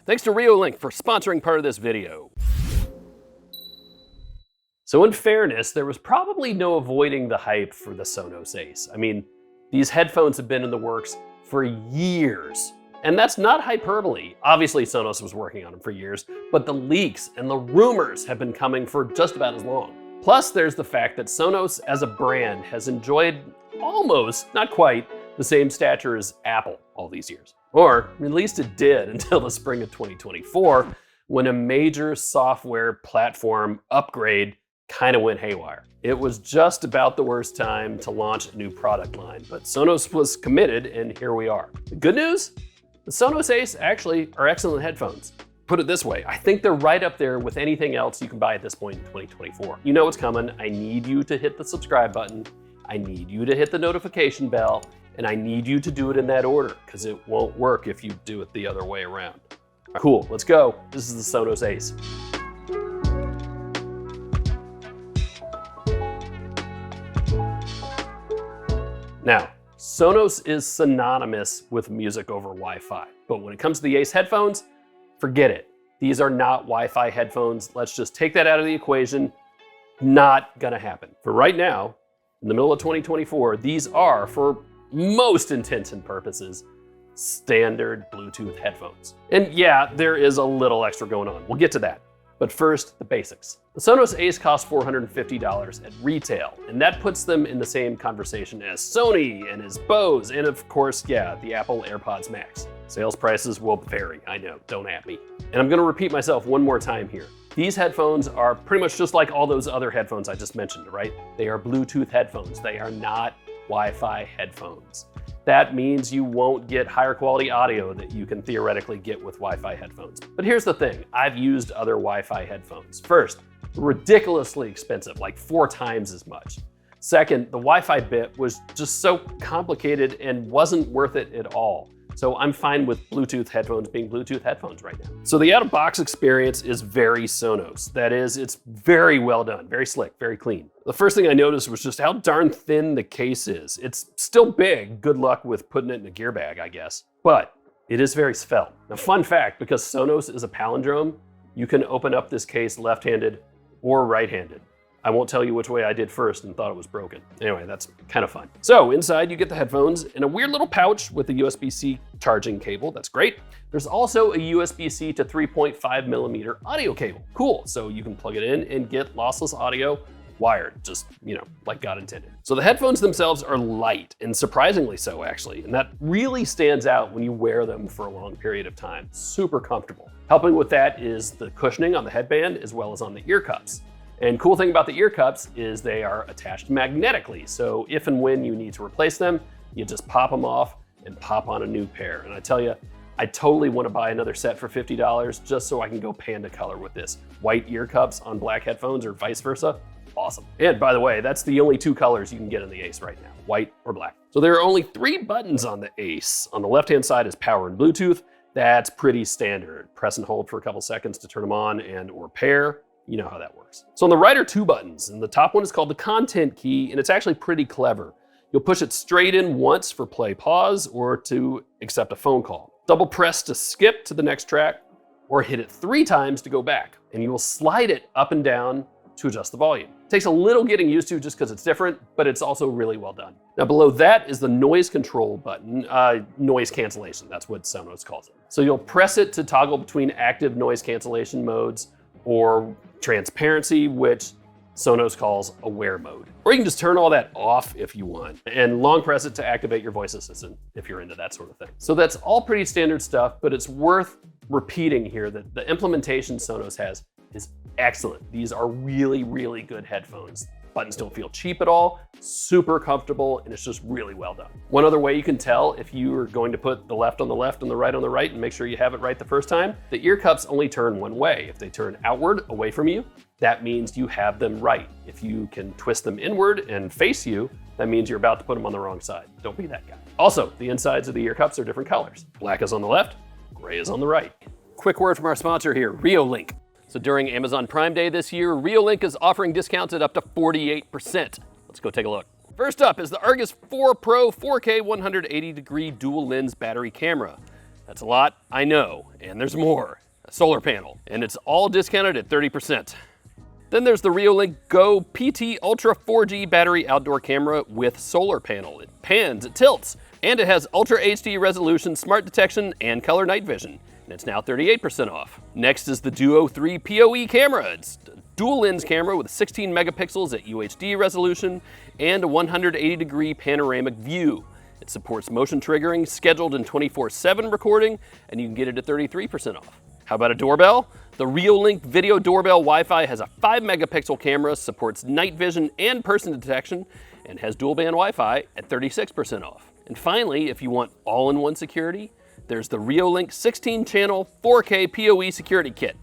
Thanks to Reolink for sponsoring part of this video. So in fairness, there was probably no avoiding the hype for the Sonos Ace. I mean, these headphones have been in the works for years. And that's not hyperbole. Obviously, Sonos was working on them for years, but the leaks and the rumors have been coming for just about as long. Plus, there's the fact that Sonos as a brand has enjoyed almost, not quite, the same stature as Apple all these years. Or at least it did until the spring of 2024, when a major software platform upgrade kind of went haywire. It was just about the worst time to launch a new product line, but Sonos was committed, and here we are. The good news? The Sonos Ace actually are excellent headphones. Put it this way, I think they're right up there with anything else you can buy at this point in 2024. You know what's coming. I need you to hit the subscribe button. I need you to hit the notification bell, and I need you to do it in that order, because it won't work if you do it the other way around. Cool, let's go. This is the Sonos Ace. Now, Sonos is synonymous with music over Wi-Fi, but when it comes to the Ace headphones, forget it. These are not Wi-Fi headphones. Let's just take that out of the equation. Not gonna happen. For right now, in the middle of 2024, these are, for most intents and purposes, standard Bluetooth headphones. And yeah, there is a little extra going on. We'll get to that. But first, the basics. The Sonos Ace costs $450 at retail, and that puts them in the same conversation as Sony and as Bose, and of course, yeah, the Apple AirPods Max. Sales prices will vary, I know, don't at me. And I'm gonna repeat myself one more time here. These headphones are pretty much just like all those other headphones I just mentioned, right? They are Bluetooth headphones. They are not Wi-Fi headphones. That means you won't get higher quality audio that you can theoretically get with Wi-Fi headphones. But here's the thing, I've used other Wi-Fi headphones. First, ridiculously expensive, like 4 times as much. Second, the Wi-Fi bit was just so complicated and wasn't worth it at all. So I'm fine with Bluetooth headphones being Bluetooth headphones right now. So the out-of-box experience is very Sonos. That is, it's very well done, very slick, very clean. The first thing I noticed was just how darn thin the case is. It's still big, good luck with putting it in a gear bag, I guess. But it is very svelte. Now, fun fact, because Sonos is a palindrome, you can open up this case left-handed or right-handed. I won't tell you which way I did first and thought it was broken. Anyway, that's kind of fun. So inside you get the headphones in a weird little pouch with a USB-C charging cable. That's great. There's also a USB-C to 3.5 millimeter audio cable. Cool, so you can plug it in and get lossless audio wired, just, like God intended. So the headphones themselves are light, and surprisingly so actually, and that really stands out when you wear them for a long period of time. Super comfortable. Helping with that is the cushioning on the headband as well as on the ear cups. And cool thing about the ear cups is they are attached magnetically. So if and when you need to replace them, you just pop them off and pop on a new pair. And I tell you, I totally want to buy another set for $50 just so I can go panda color with this. White ear cups on black headphones or vice versa. Awesome. And by the way, that's the only 2 colors you can get in the Ace right now, white or black. So there are only 3 buttons on the Ace. On the left-hand side is power and Bluetooth. That's pretty standard. Press and hold for a couple seconds to turn them on and or pair. You know how that works. So on the right are 2 buttons, and the top one is called the content key, and it's actually pretty clever. You'll push it straight in once for play pause or to accept a phone call. Double press to skip to the next track, or hit it 3 times to go back, and you will slide it up and down to adjust the volume. It takes a little getting used to just because it's different, but it's also really well done. Now below that is the noise control button, noise cancellation, that's what Sonos calls it. So you'll press it to toggle between active noise cancellation modes or transparency, which Sonos calls aware mode. Or you can just turn all that off if you want, and long press it to activate your voice assistant if you're into that sort of thing. So that's all pretty standard stuff, but it's worth repeating here that the implementation Sonos has is excellent. These are really, really good headphones. Buttons don't feel cheap at all, super comfortable, and it's just really well done. One other way you can tell if you are going to put the left on the left and the right on the right and make sure you have it right the first time, the ear cups only turn one way. If they turn outward away from you, that means you have them right. If you can twist them inward and face you, that means you're about to put them on the wrong side. Don't be that guy. Also, the insides of the ear cups are different colors. Black is on the left, gray is on the right. Quick word from our sponsor here, Reolink. So during Amazon Prime Day this year, Reolink is offering discounts at up to 48%. Let's go take a look. First up is the Argus 4 Pro 4K 180-degree dual lens battery camera. That's a lot, I know, and there's more. A solar panel, and it's all discounted at 30%. Then there's the Reolink Go PT Ultra 4G battery outdoor camera with solar panel. It pans, it tilts, and it has Ultra HD resolution, smart detection, and color night vision. And it's now 38% off. Next is the Duo 3 PoE camera. It's a dual lens camera with 16 megapixels at UHD resolution and a 180-degree panoramic view. It supports motion triggering, scheduled and 24/7 recording, and you can get it at 33% off. How about a doorbell? The Reolink Video Doorbell Wi-Fi has a 5 megapixel camera, supports night vision and person detection, and has dual band Wi-Fi at 36% off. And finally, if you want all-in-one security, there's the Reolink 16-channel 4K PoE security kit.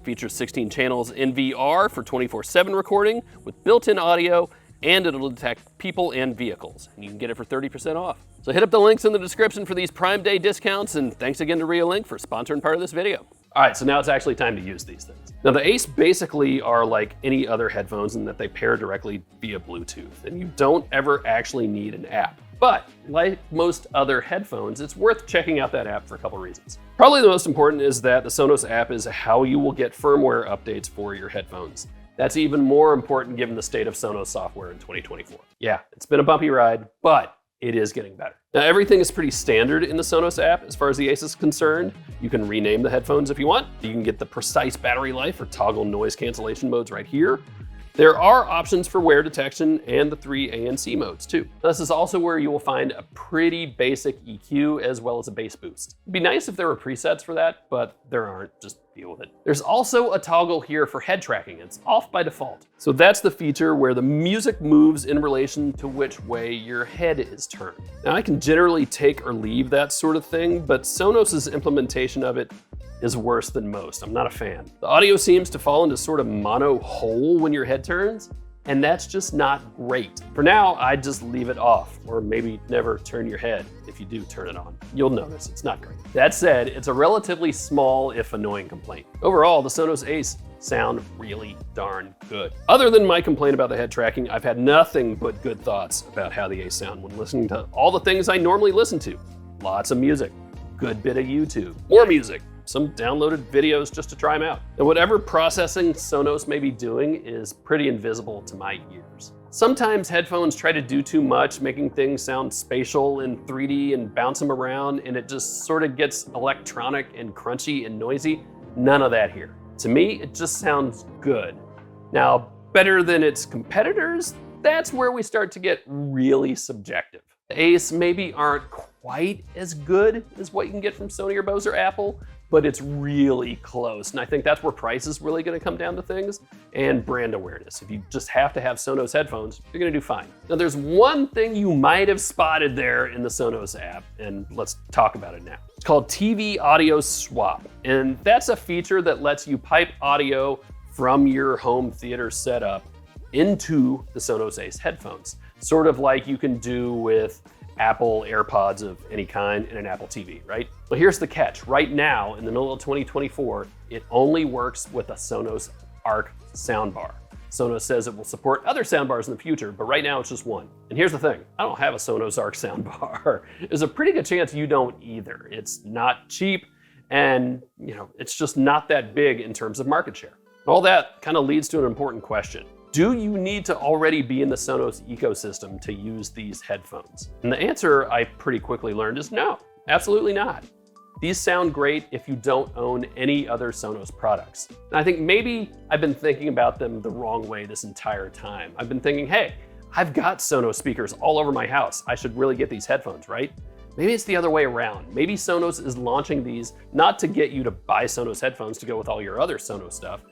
Features 16 channels in VR for 24/7 recording with built-in audio, and it'll detect people and vehicles. And you can get it for 30% off. So hit up the links in the description for these Prime Day discounts, and thanks again to Reolink for sponsoring part of this video. All right, so now it's actually time to use these things. Now the Ace basically are like any other headphones in that they pair directly via Bluetooth, and you don't ever actually need an app. But like most other headphones, it's worth checking out that app for a couple reasons. Probably the most important is that the Sonos app is how you will get firmware updates for your headphones. That's even more important given the state of Sonos software in 2024. Yeah, it's been a bumpy ride, but it is getting better. Now everything is pretty standard in the Sonos app as far as the Ace is concerned. You can rename the headphones if you want. You can get the precise battery life or toggle noise cancellation modes right here. There are options for wear detection and the 3 ANC modes too. This is also where you will find a pretty basic EQ as well as a bass boost. It'd be nice if there were presets for that, but there aren't, just deal with it. There's also a toggle here for head tracking. It's off by default. So that's the feature where the music moves in relation to which way your head is turned. Now I can generally take or leave that sort of thing, but Sonos's implementation of it is worse than most. I'm not a fan. The audio seems to fall into sort of mono hole when your head turns, and that's just not great. For now, I'd just leave it off, or maybe never turn your head if you do turn it on. You'll notice it's not great. That said, it's a relatively small, if annoying complaint. Overall, the Sonos Ace sound really darn good. Other than my complaint about the head tracking, I've had nothing but good thoughts about how the Ace sound when listening to all the things I normally listen to. Lots of music, good bit of YouTube, more music, some downloaded videos just to try them out. And whatever processing Sonos may be doing is pretty invisible to my ears. Sometimes headphones try to do too much, making things sound spatial and 3D and bounce them around, and it just sort of gets electronic and crunchy and noisy. None of that here. To me, it just sounds good. Now, better than its competitors, that's where we start to get really subjective. The Ace maybe aren't quite as good as what you can get from Sony or Bose or Apple, but it's really close. And I think that's where price is really gonna come down to things, and brand awareness. If you just have to have Sonos headphones, you're gonna do fine. Now there's one thing you might have spotted there in the Sonos app, and let's talk about it now. It's called TV Audio Swap. And that's a feature that lets you pipe audio from your home theater setup into the Sonos Ace headphones. Sort of like you can do with Apple AirPods of any kind in an Apple TV, right? Well, here's the catch. Right now, in the middle of 2024, it only works with a Sonos Arc soundbar. Sonos says it will support other soundbars in the future, but right now it's just one. And here's the thing, I don't have a Sonos Arc soundbar. There's a pretty good chance you don't either. It's not cheap, and it's just not that big in terms of market share. All that kind of leads to an important question. Do you need to already be in the Sonos ecosystem to use these headphones? And the answer I pretty quickly learned is no, absolutely not. These sound great if you don't own any other Sonos products. And I think maybe I've been thinking about them the wrong way this entire time. I've been thinking, hey, I've got Sonos speakers all over my house. I should really get these headphones, right? Maybe it's the other way around. Maybe Sonos is launching these not to get you to buy Sonos headphones to go with all your other Sonos stuff,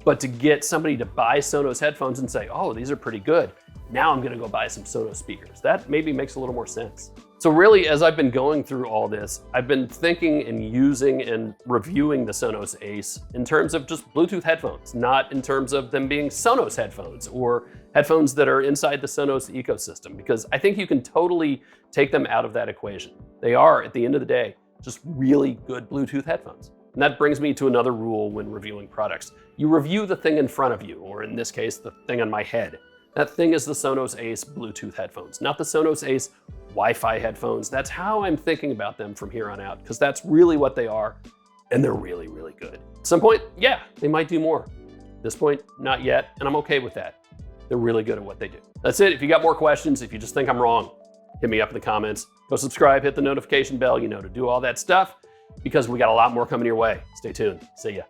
but to get somebody to buy Sonos headphones and say, oh, these are pretty good. Now I'm gonna go buy some Sonos speakers. That maybe makes a little more sense. So really, as I've been going through all this, I've been thinking and using and reviewing the Sonos Ace in terms of just Bluetooth headphones, not in terms of them being Sonos headphones or headphones that are inside the Sonos ecosystem, because I think you can totally take them out of that equation. They are, at the end of the day, just really good Bluetooth headphones. And that brings me to another rule when reviewing products. You review the thing in front of you, or in this case, the thing on my head. That thing is the Sonos Ace Bluetooth headphones, not the Sonos Ace Wi-Fi headphones. That's how I'm thinking about them from here on out, because that's really what they are, and they're really, really good. At some point, yeah, they might do more. At this point, not yet, and I'm okay with that. They're really good at what they do. That's it. If you got more questions, if you just think I'm wrong, hit me up in the comments. Go subscribe, hit the notification bell, to do all that stuff, because we got a lot more coming your way. Stay tuned. See ya.